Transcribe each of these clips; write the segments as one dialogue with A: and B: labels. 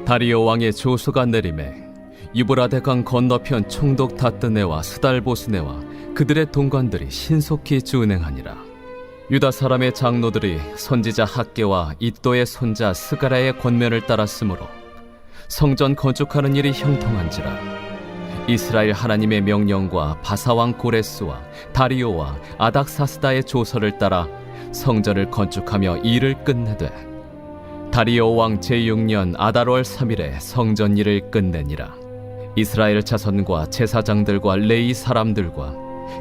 A: 다리오 왕의 조서가 내림에 유브라데 강 건너편 총독 다뜨네와 스달보스네와 그들의 동관들이 신속히 준행하니라. 유다 사람의 장로들이 선지자 학개와 이또의 손자 스가랴의 권면을 따랐으므로 성전 건축하는 일이 형통한지라. 이스라엘 하나님의 명령과 바사왕 고레스와 다리오와 아닥사스다의 조서를 따라 성전을 건축하며 일을 끝내되 다리오 왕 제6년 아달월 3일에 성전 일을 끝내니라. 이스라엘 자손과 제사장들과 레위 사람들과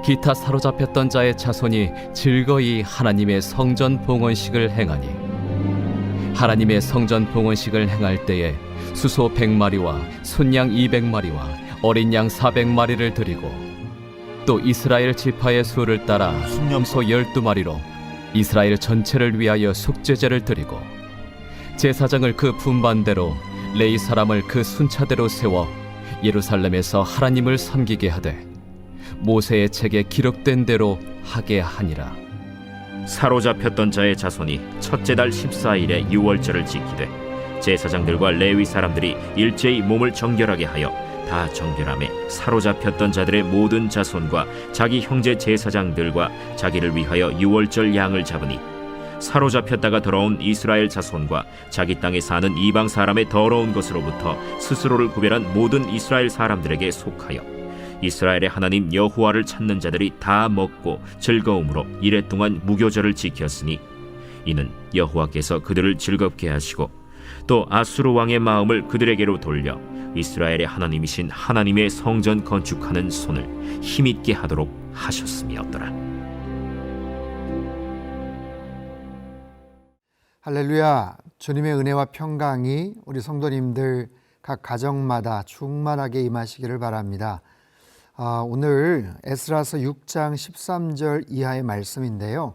A: 기타 사로잡혔던 자의 자손이 즐거이 하나님의 성전 봉헌식을 행하니 하나님의 성전 봉헌식을 행할 때에 수소 100마리와 순양 200마리와 어린 양 400마리를 드리고 또 이스라엘 지파의 수를 따라 순염소 12마리로 이스라엘 전체를 위하여 속죄제를 드리고 제사장을 그 분반대로 레위 사람을 그 순차대로 세워 예루살렘에서 하나님을 섬기게 하되 모세의 책에 기록된 대로 하게 하니라.
B: 사로잡혔던 자의 자손이 첫째 달 14일에 유월절을 지키되 제사장들과 레위 사람들이 일제히 몸을 정결하게 하여 다 정결함에 사로잡혔던 자들의 모든 자손과 자기 형제 제사장들과 자기를 위하여 유월절 양을 잡으니 사로잡혔다가 돌아온 이스라엘 자손과 자기 땅에 사는 이방 사람의 더러운 것으로부터 스스로를 구별한 모든 이스라엘 사람들에게 속하여 이스라엘의 하나님 여호와를 찾는 자들이 다 먹고 즐거움으로 이레 동안 무교절을 지켰으니 이는 여호와께서 그들을 즐겁게 하시고 또 아수르 왕의 마음을 그들에게로 돌려 이스라엘의 하나님이신 하나님의 성전 건축하는 손을 힘있게 하도록 하셨음이었더라.
C: 할렐루야. 주님의 은혜와 평강이 우리 성도님들 각 가정마다 충만하게 임하시기를 바랍니다. 오늘 에스라서 6장 13절 이하의 말씀인데요.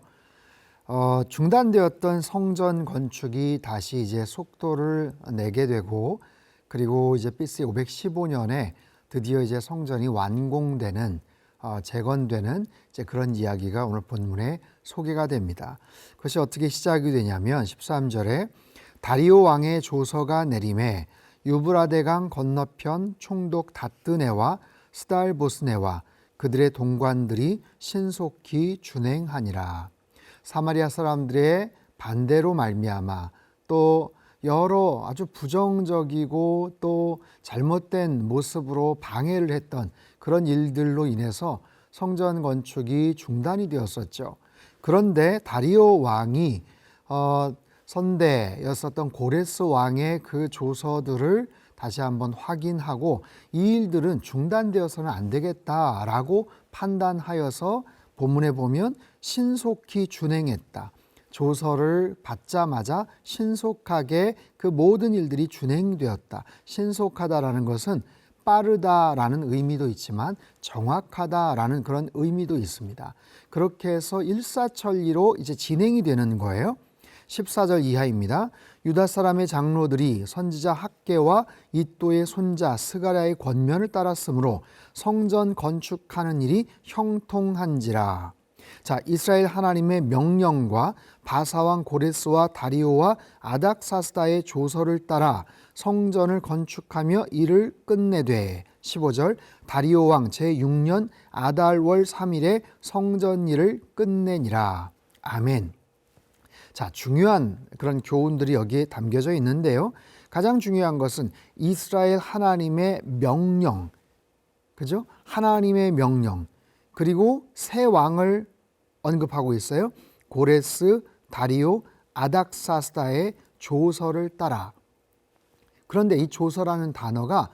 C: 중단되었던 성전 건축이 다시 이제 속도를 내게 되고 그리고 이제 BC 515년에 드디어 이제 성전이 완공되는 재건되는 이제 그런 이야기가 오늘 본문에 소개가 됩니다. 그것이 어떻게 시작이 되냐면 13절에 다리오 왕의 조서가 내림에 유브라데 강 건너편 총독 다뜨네와 스달보스네와 그들의 동관들이 신속히 준행하니라. 사마리아 사람들의 반대로 말미암아 또 여러 아주 부정적이고 또 잘못된 모습으로 방해를 했던 그런 일들로 인해서 성전 건축이 중단이 되었었죠. 그런데 다리오 왕이 선대였었던 고레스 왕의 그 조서들을 다시 한번 확인하고 이 일들은 중단되어서는 안 되겠다라고 판단하여서 본문에 보면 신속히 준행했다. 조서를 받자마자 신속하게 그 모든 일들이 준행되었다. 신속하다라는 것은 빠르다라는 의미도 있지만 정확하다라는 그런 의미도 있습니다. 그렇게 해서 일사천리로 이제 진행이 되는 거예요. 14절 이하입니다. 유다 사람의 장로들이 선지자 학개와 이또의 손자 스가랴의 권면을 따랐으므로 성전 건축하는 일이 형통한지라. 자, 이스라엘 하나님의 명령과 바사왕 고레스와 다리오와 아닥사스다의 조서를 따라 성전을 건축하며 일을 끝내되 15절 다리오 왕 제6년 아달월 3일에 성전 일을 끝내니라. 아멘. 자, 중요한 그런 교훈들이 여기에 담겨져 있는데요. 가장 중요한 것은 이스라엘 하나님의 명령, 그죠? 하나님의 명령, 그리고 새 왕을 언급하고 있어요. 고레스, 다리오, 아닥사스다의 조서를 따라. 그런데 이 조서라는 단어가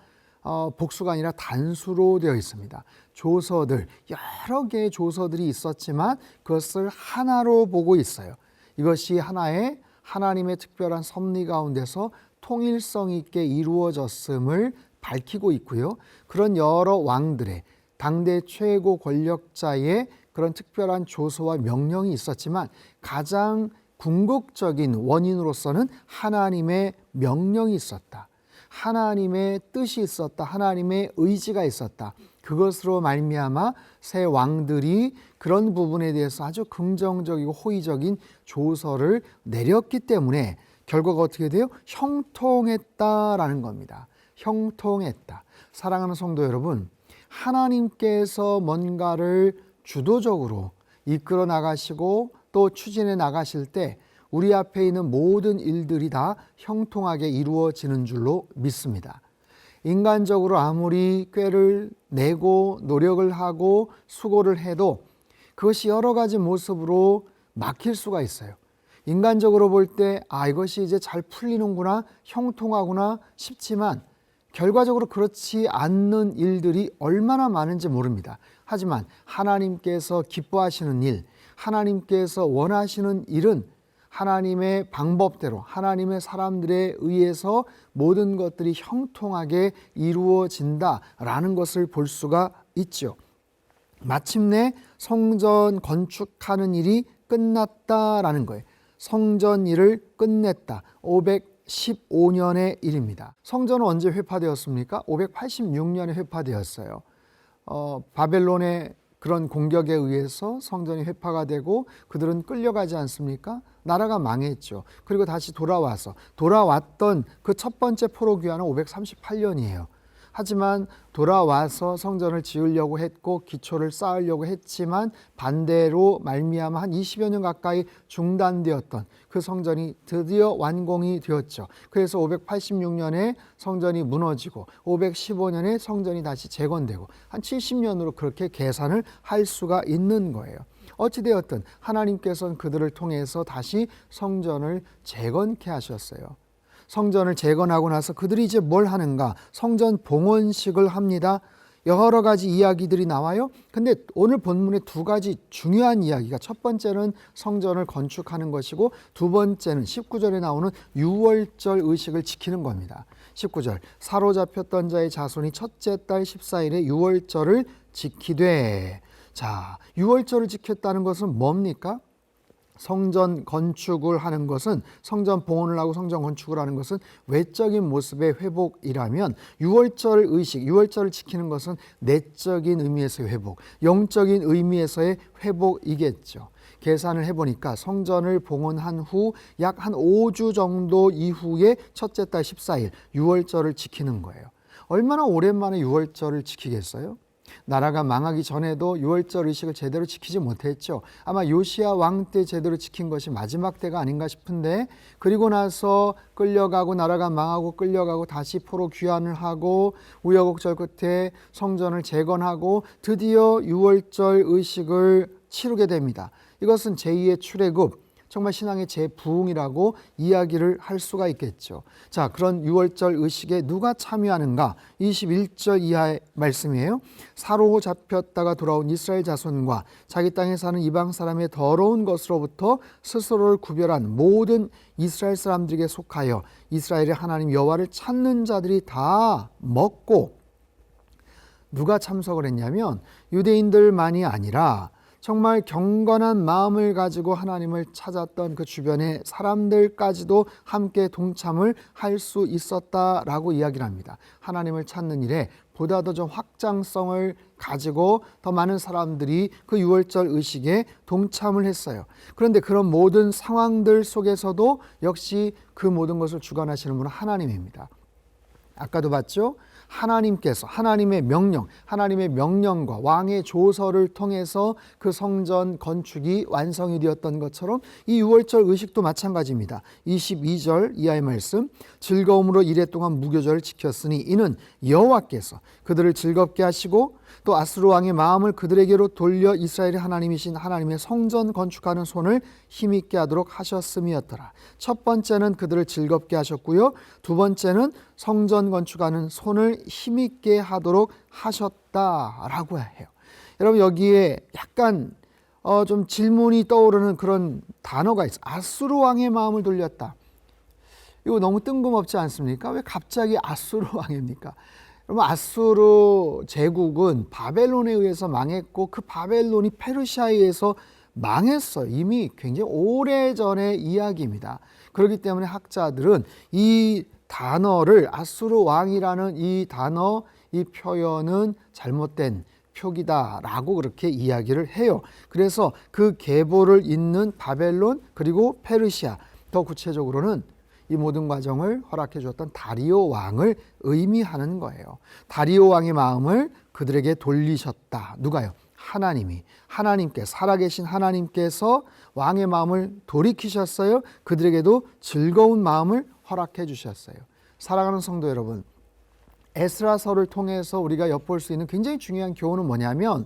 C: 복수가 아니라 단수로 되어 있습니다. 조서들, 여러 개의 조서들이 있었지만 그것을 하나로 보고 있어요. 이것이 하나의 하나님의 특별한 섭리 가운데서 통일성 있게 이루어졌음을 밝히고 있고요. 그런 여러 왕들의 당대 최고 권력자의 그런 특별한 조서와 명령이 있었지만 가장 궁극적인 원인으로서는 하나님의 명령이 있었다. 하나님의 뜻이 있었다. 하나님의 의지가 있었다. 그것으로 말미암아 새 왕들이 그런 부분에 대해서 아주 긍정적이고 호의적인 조서를 내렸기 때문에 결과가 어떻게 돼요? 형통했다라는 겁니다. 형통했다. 사랑하는 성도 여러분, 하나님께서 뭔가를 주도적으로 이끌어 나가시고 또 추진해 나가실 때 우리 앞에 있는 모든 일들이 다 형통하게 이루어지는 줄로 믿습니다. 인간적으로 아무리 꾀를 내고 노력을 하고 수고를 해도 그것이 여러 가지 모습으로 막힐 수가 있어요. 인간적으로 볼 때 이것이 이제 잘 풀리는구나, 형통하구나 싶지만 결과적으로 그렇지 않는 일들이 얼마나 많은지 모릅니다. 하지만 하나님께서 기뻐하시는 일, 하나님께서 원하시는 일은 하나님의 방법대로 하나님의 사람들에 의해서 모든 것들이 형통하게 이루어진다라는 것을 볼 수가 있죠. 마침내 성전 건축하는 일이 끝났다라는 거예요. 성전 일을 끝냈다. 515년의 일입니다. 성전은 언제 회파되었습니까? 586년에 회파되었어요. 바벨론의 그런 공격에 의해서 성전이 회파가 되고 그들은 끌려가지 않습니까? 나라가 망했죠. 그리고 다시 돌아왔던 그 첫 번째 포로 귀환은 538년이에요. 하지만 돌아와서 성전을 지으려고 했고 기초를 쌓으려고 했지만 반대로 말미암아 한 20여 년 가까이 중단되었던 그 성전이 드디어 완공이 되었죠. 그래서 586년에 성전이 무너지고 515년에 성전이 다시 재건되고 한 70년으로 그렇게 계산을 할 수가 있는 거예요. 어찌되었든 하나님께서는 그들을 통해서 다시 성전을 재건케 하셨어요. 성전을 재건하고 나서 그들이 이제 뭘 하는가? 성전 봉헌식을 합니다. 여러 가지 이야기들이 나와요. 근데 오늘 본문에 두 가지 중요한 이야기가, 첫 번째는 성전을 건축하는 것이고 두 번째는 19절에 나오는 유월절 의식을 지키는 겁니다. 19절, 사로잡혔던 자의 자손이 첫째 달 14일에 유월절을 지키되. 자, 유월절을 지켰다는 것은 뭡니까? 성전 건축을 하는 것은, 성전 봉헌을 하고 성전 건축을 하는 것은 외적인 모습의 회복이라면 유월절 의식, 유월절을 지키는 것은 내적인 의미에서의 회복, 영적인 의미에서의 회복이겠죠. 계산을 해보니까 성전을 봉헌한 후 약 한 5주 정도 이후에 첫째 달 14일 유월절을 지키는 거예요. 얼마나 오랜만에 유월절을 지키겠어요? 나라가 망하기 전에도 유월절 의식을 제대로 지키지 못했죠. 아마 요시야 왕 때 제대로 지킨 것이 마지막 때가 아닌가 싶은데, 그리고 나서 끌려가고 나라가 망하고 끌려가고 다시 포로 귀환을 하고 우여곡절 끝에 성전을 재건하고 드디어 유월절 의식을 치르게 됩니다. 이것은 제2의 출애굽, 정말 신앙의 재부흥이라고 이야기를 할 수가 있겠죠. 자, 그런 유월절 의식에 누가 참여하는가? 21절 이하의 말씀이에요. 사로잡혔다가 돌아온 이스라엘 자손과 자기 땅에 사는 이방 사람의 더러운 것으로부터 스스로를 구별한 모든 이스라엘 사람들에게 속하여 이스라엘의 하나님 여호와를 찾는 자들이 다 먹고. 누가 참석을 했냐면 유대인들만이 아니라 정말 경건한 마음을 가지고 하나님을 찾았던 그 주변의 사람들까지도 함께 동참을 할 수 있었다라고 이야기를 합니다. 하나님을 찾는 일에 보다 더 좀 확장성을 가지고 더 많은 사람들이 그 유월절 의식에 동참을 했어요. 그런데 그런 모든 상황들 속에서도 역시 그 모든 것을 주관하시는 분은 하나님입니다. 아까도 봤죠? 하나님께서 하나님의 명령과 왕의 조서를 통해서 그 성전 건축이 완성이 되었던 것처럼 이 유월절 의식도 마찬가지입니다. 22절 이하의 말씀, 즐거움으로 이레 동안 무교절을 지켰으니 이는 여호와께서 그들을 즐겁게 하시고 또 아수르 왕의 마음을 그들에게로 돌려 이스라엘의 하나님이신 하나님의 성전 건축하는 손을 힘있게 하도록 하셨음이었더라. 첫 번째는 그들을 즐겁게 하셨고요, 두 번째는 성전 건축하는 손을 힘있게 하도록 하셨다라고 해요. 여러분, 여기에 약간 좀 질문이 떠오르는 그런 단어가 있어요. 아수르 왕의 마음을 돌렸다. 이거 너무 뜬금없지 않습니까? 왜 갑자기 아수르 왕입니까? 여러분, 아수르 제국은 바벨론에 의해서 망했고 그 바벨론이 페르시아에 의해서 망했어요. 이미 굉장히 오래전의 이야기입니다. 그렇기 때문에 학자들은 이 단어를, 아수르 왕이라는 이 단어, 이 표현은 잘못된 표기다라고 그렇게 이야기를 해요. 그래서 그 계보를 잇는 바벨론 그리고 페르시아, 더 구체적으로는 이 모든 과정을 허락해 주었던 다리오 왕을 의미하는 거예요. 다리오 왕의 마음을 그들에게 돌리셨다. 누가요? 하나님이. 하나님께, 살아계신 하나님께서 왕의 마음을 돌이키셨어요. 그들에게도 즐거운 마음을 허락해 주셨어요. 사랑하는 성도 여러분, 에스라서를 통해서 우리가 엿볼 수 있는 굉장히 중요한 교훈은 뭐냐면,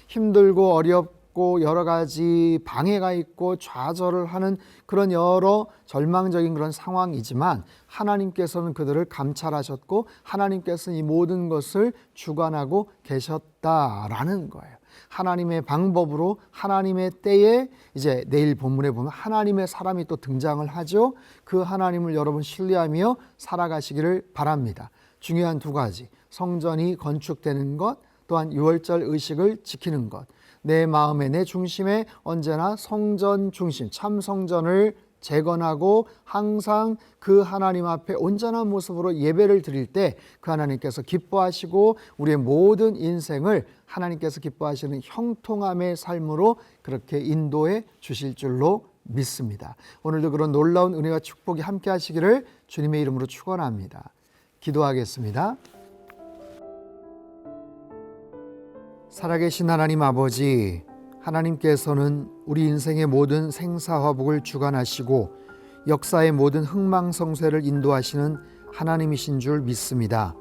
C: 힘들고 어렵고 여러 가지 방해가 있고 좌절을 하는 그런 여러 절망적인 그런 상황이지만 하나님께서는 그들을 감찰하셨고 하나님께서는 이 모든 것을 주관하고 계셨다라는 거예요. 하나님의 방법으로 하나님의 때에, 이제 내일 본문에 보면 하나님의 사람이 또 등장을 하죠. 그 하나님을 여러분 신뢰하며 살아가시기를 바랍니다. 중요한 두 가지, 성전이 건축되는 것, 또한 유월절 의식을 지키는 것. 내 마음에, 내 중심에 언제나 성전 중심, 참 성전을 재건하고 항상 그 하나님 앞에 온전한 모습으로 예배를 드릴 때 그 하나님께서 기뻐하시고 우리의 모든 인생을 하나님께서 기뻐하시는 형통함의 삶으로 그렇게 인도해 주실 줄로 믿습니다. 오늘도 그런 놀라운 은혜와 축복이 함께 하시기를 주님의 이름으로 축원합니다. 기도하겠습니다. 살아계신 하나님 아버지, 하나님께서는 우리 인생의 모든 생사화복을 주관하시고 역사의 모든 흥망성쇠를 인도하시는 하나님이신 줄 믿습니다.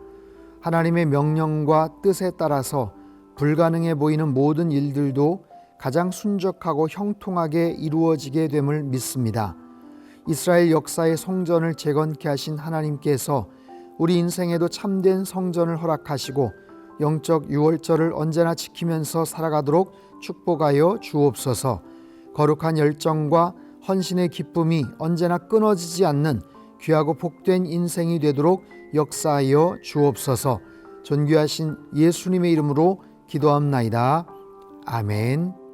C: 하나님의 명령과 뜻에 따라서 불가능해 보이는 모든 일들도 가장 순적하고 형통하게 이루어지게 됨을 믿습니다. 이스라엘 역사의 성전을 재건케 하신 하나님께서 우리 인생에도 참된 성전을 허락하시고 영적 유월절을 언제나 지키면서 살아가도록 축복하여 주옵소서. 거룩한 열정과 헌신의 기쁨이 언제나 끊어지지 않는 귀하고 복된 인생이 되도록 역사하여 주옵소서. 존귀하신 예수님의 이름으로 기도합나이다. 아멘.